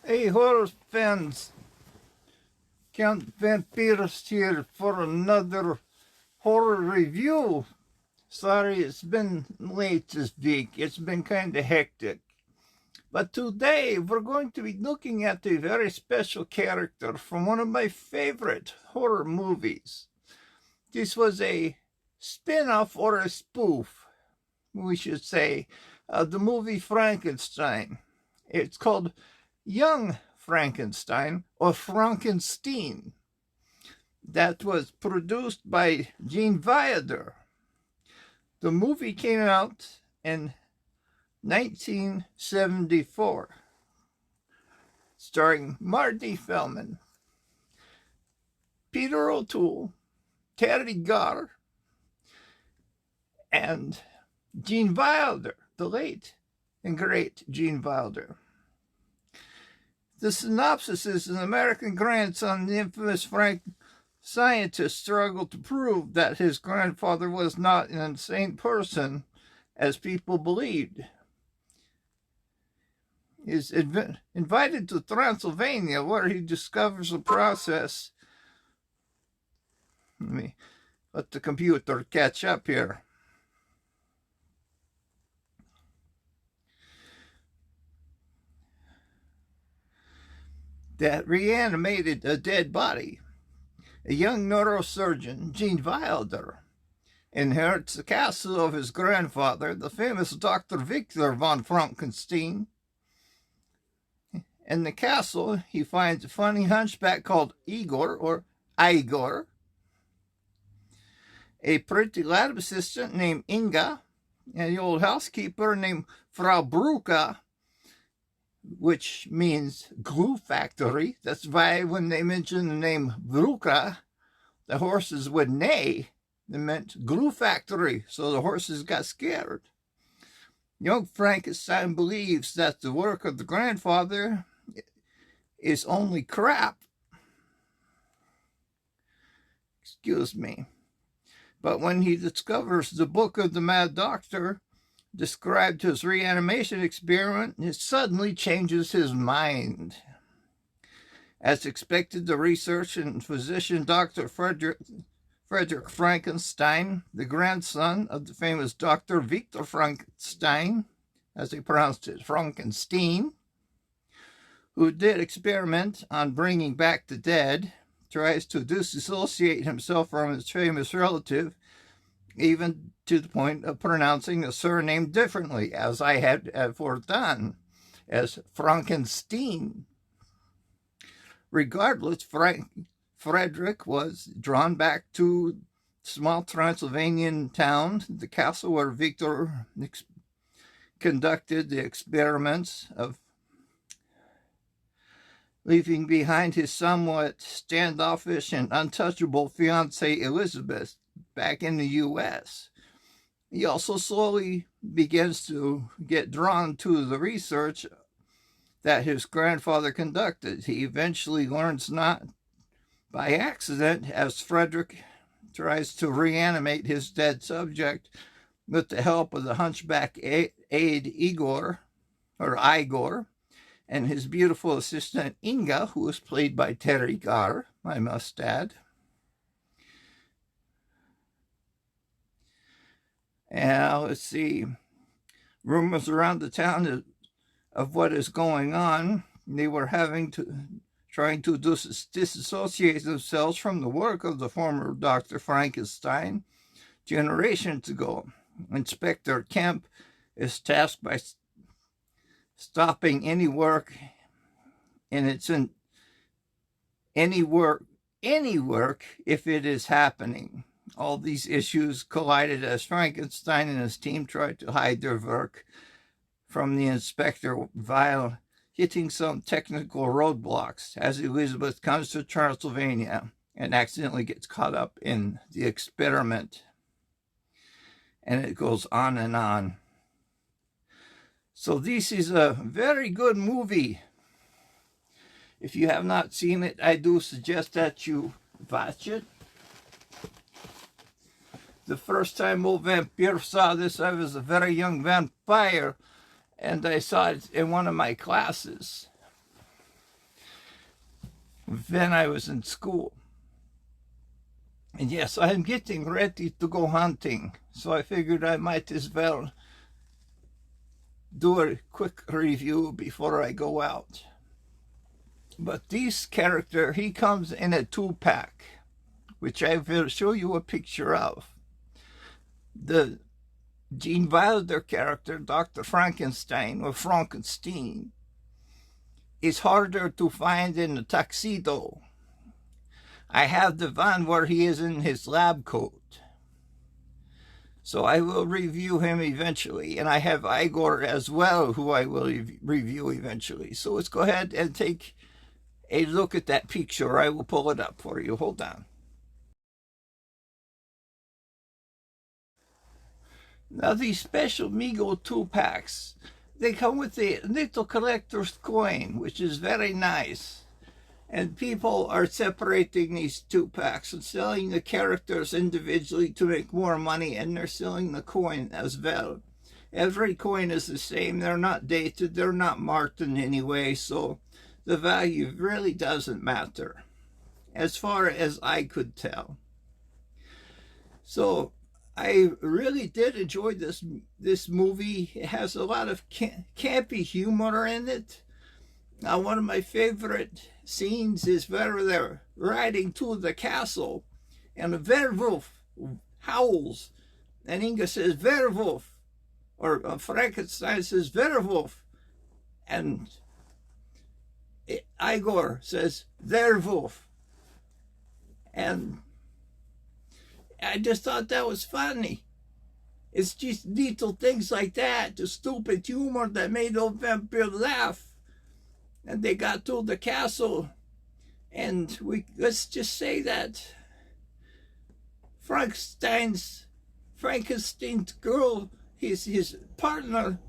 Hey, horror fans, Count Vampires here for another horror review. Sorry it's been late this week. It's been kind of hectic. But today we're going to be looking at a very special character from one of my favorite horror movies. This was a spin-off or a spoof, we should say, of the movie Frankenstein. It's called Young Frankenstein or Frankenstein. That was produced by Gene Wilder. The movie came out in 1974, starring Marty Feldman, Peter O'Toole, Theygone, and Gene Wilder, the late and great Gene Wilder. The synopsis is an American grandson, the infamous Frank scientist, struggled to prove that his grandfather was not an insane person, as people believed. He is invited to Transylvania, where he discovers the process. Let me let the computer catch up here. That reanimated a dead body. A young neurosurgeon, Gene Wilder, inherits the castle of his grandfather, the famous Dr. Victor von Frankenstein. In the castle, he finds a funny hunchback called Igor, a pretty lab assistant named Inga, and the old housekeeper named Frau Brucke, which means glue factory. That's why when they mentioned the name Brucke, the horses would neigh. It meant glue factory, so the horses got scared. Young Frankenstein believes that the work of the grandfather is only crap. Excuse me. But when he discovers the book of the Mad Doctor described his reanimation experiment, it suddenly changes his mind. As expected, the researcher and physician Dr. Frederick Frankenstein, the grandson of the famous Dr. Victor Frankenstein, as they pronounced it, Frankenstein, who did experiment on bringing back the dead, tries to disassociate himself from his famous relative, even to the point of pronouncing the surname differently, as I had done, as Frankenstein. Regardless, Frederick was drawn back to small Transylvanian town, the castle where Victor conducted the experiments of leaving behind his somewhat standoffish and untouchable fiancée Elizabeth back in the U.S. He also slowly begins to get drawn to the research that his grandfather conducted. He eventually learns, not by accident, as Frederick tries to reanimate his dead subject with the help of the hunchback aide Igor, and his beautiful assistant Inga, who was played by Theygone, I must add. And let's see, rumors around the town of what is going on. They were trying to disassociate themselves from the work of the former Dr. Frankenstein generations ago. Inspector Kemp is tasked by stopping any work if it is happening. All these issues collided as Frankenstein and his team tried to hide their work from the inspector while hitting some technical roadblocks as Elizabeth comes to Transylvania and accidentally gets caught up in the experiment. And it goes on and on. So this is a very good movie. If you have not seen it, I do suggest that you watch it. The first time old Vampire saw this, I was a very young vampire, and I saw it in one of my classes. when I was in school. And yes, I'm getting ready to go hunting, so I figured I might as well do a quick review before I go out. But this character, he comes in a 2-pack, which I will show you a picture of. The Gene Wilder character, Dr. Frankenstein, or Frankenstein, is harder to find in a tuxedo. I have the one where he is in his lab coat. So I will review him eventually. And I have Igor as well, who I will review eventually. So let's go ahead and take a look at that picture. I will pull it up for you. Hold on. Now these special Mego 2-packs, they come with a little collector's coin, which is very nice. And people are separating these 2-packs and selling the characters individually to make more money, and they're selling the coin as well. Every coin is the same. They're not dated. They're not marked in any way, so the value really doesn't matter, as far as I could tell. So I really did enjoy this movie. It has a lot of campy humor in it. Now, one of my favorite scenes is where they're riding to the castle, and a werewolf howls, and Inga says, werewolf, or Frankenstein says, werewolf, and Igor says, werewolf, and I just thought that was funny. It's just little things like that, the stupid humor that made old vampire laugh. And they got to the castle, and let's just say that Frankenstein's girl, his partner,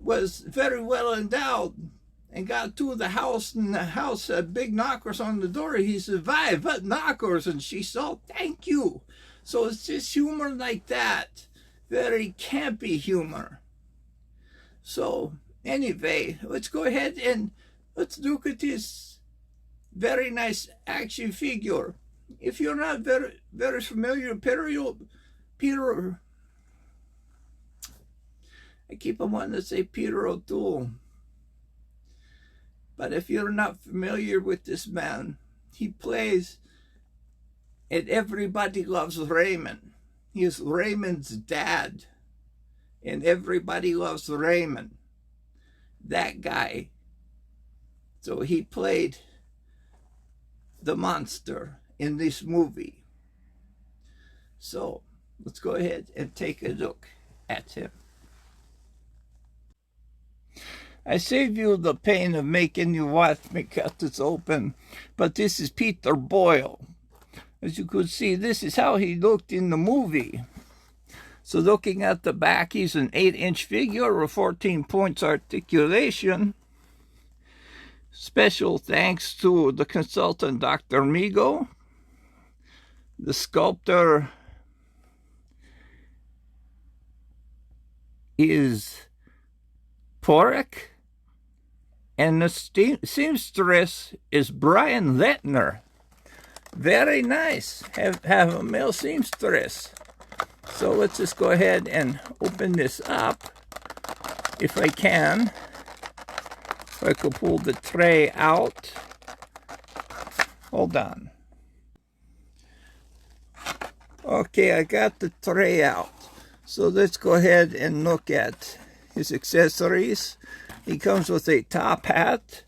was very well endowed, and got to the house, and the house had big knockers on the door. He survived. What knockers? And she said, thank you. So it's just humor like that, very campy humor. So anyway, let's go ahead and let's look at this very nice action figure. If you're not very familiar, Peter, I keep on wanting to say Peter O'Toole. But if you're not familiar with this man, he plays in Everybody Loves Raymond. He is Raymond's dad in Everybody Loves Raymond. That guy. So he played the monster in this movie. So let's go ahead and take a look at him. I save you the pain of making you watch me cut this open, but this is Peter Boyle. As you could see, this is how he looked in the movie. So looking at the back, he's an 8-inch figure with 14 points articulation. Special thanks to the consultant, Dr. Mego. The sculptor is Porek. And the seamstress is Brian Lettner. Very nice. Have a male seamstress. So let's just go ahead and open this up, if I can. If I could pull the tray out. Hold on. Okay, I got the tray out. So let's go ahead and look at his accessories. He comes with a top hat.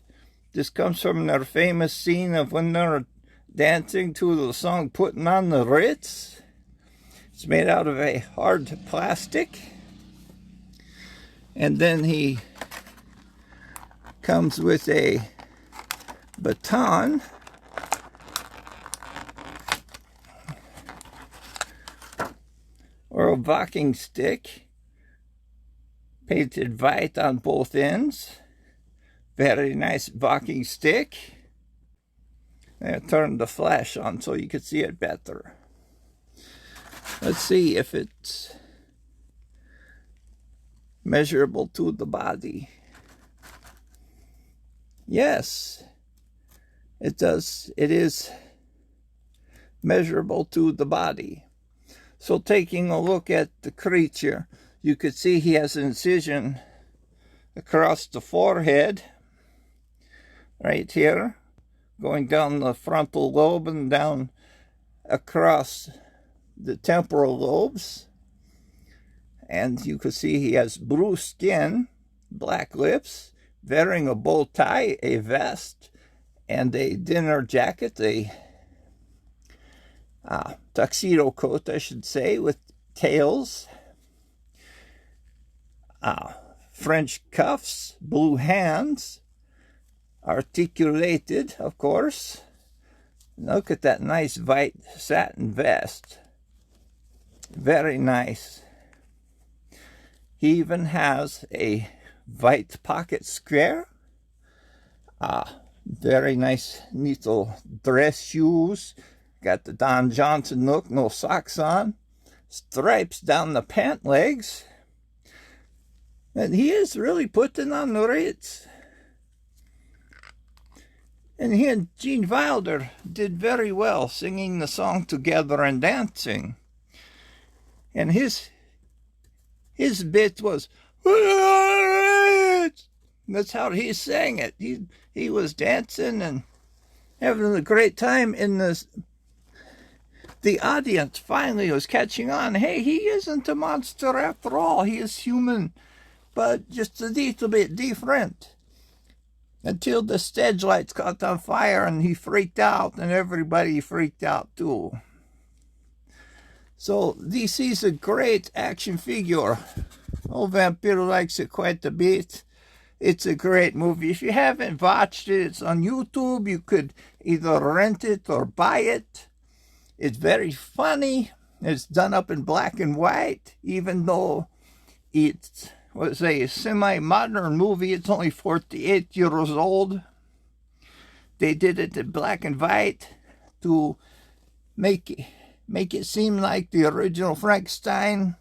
This comes from their famous scene of when they're dancing to the song Putting on the Ritz. It's made out of a hard plastic. And then he comes with a baton. Or a walking stick. Painted white on both ends. Very nice walking stick. I turned the flash on so you could see it better. Let's see if it's measurable to the body. Yes, It is measurable to the body. So taking a look at the creature, you could see he has an incision across the forehead, right here, going down the frontal lobe and down across the temporal lobes. And you can see he has blue skin, black lips, wearing a bow tie, a vest, and a dinner jacket, a tuxedo coat, I should say, with tails, French cuffs, blue hands, articulated, of course. Look at that nice white satin vest. Very nice. He even has a white pocket square. Very nice, neat little dress shoes. Got the Don Johnson look, no socks on. Stripes down the pant legs. And he is really putting on the Ritz. And he and Gene Wilder did very well singing the song together and dancing. And his bit was, that's how he sang it. He was dancing and having a great time in this. The audience finally was catching on. Hey, he isn't a monster after all. He is human, but just a little bit different. Until the stage lights caught on fire and he freaked out, and everybody freaked out too. So this is a great action figure. Old Vampire likes it quite a bit. It's a great movie. If you haven't watched it, it's on YouTube. You could either rent it or buy it. It's very funny. It's done up in black and white, even though it was a semi-modern movie. It's only 48 years old. They did it in black and white to make it seem like the original Frankenstein.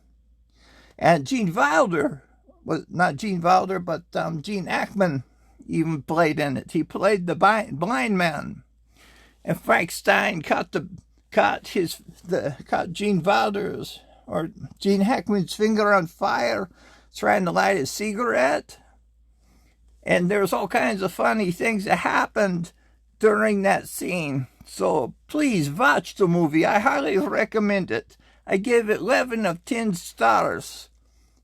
And Gene Wilder, was not Gene Wilder, but Gene Hackman even played in it. He played the blind man. And Frankenstein caught Gene Wilder's or Gene Hackman's finger on fire, trying to light a cigarette. And there's all kinds of funny things that happened during that scene. So please watch the movie. I highly recommend it. I give it 11 of 10 stars.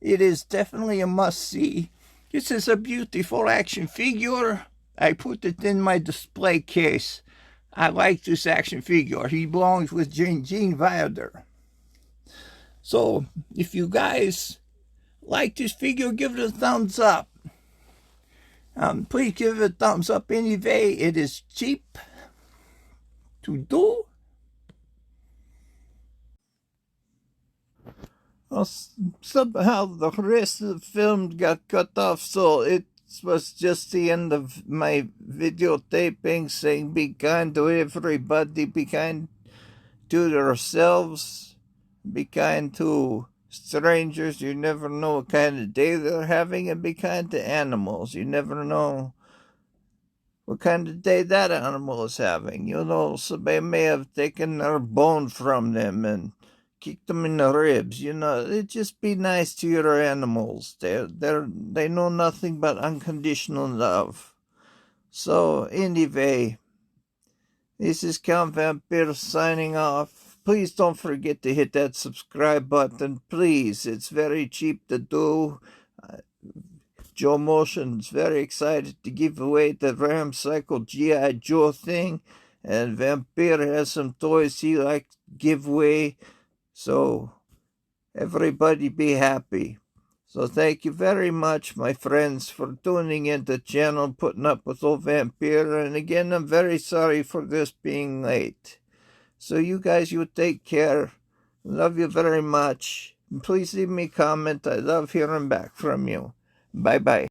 It is definitely a must-see. This is a beautiful action figure. I put it in my display case. I like this action figure. He belongs with Gene Wilder. So if you guys like this figure, give it a thumbs up. Please give it a thumbs up anyway. It is cheap to do. Well, somehow the rest of the film got cut off, so it was just the end of my videotaping saying be kind to everybody, be kind to yourselves, be kind to strangers. You never know what kind of day they're having, and be kind to animals. You never know what kind of day that animal is having. You know, somebody may have taken their bone from them and kicked them in the ribs. You know, just be nice to your animals. They know nothing but unconditional love. So anyway, this is Count Vampire signing off. Please don't forget to hit that subscribe button. Please, it's very cheap to do. Joe Motion's very excited to give away the Ram Cycle G.I. Joe thing. And Vampire has some toys he likes to give away. So everybody be happy. So thank you very much, my friends, for tuning in the channel, putting up with old Vampire. And again, I'm very sorry for this being late. So you guys, you take care. Love you very much. And please leave me a comment. I love hearing back from you. Bye-bye.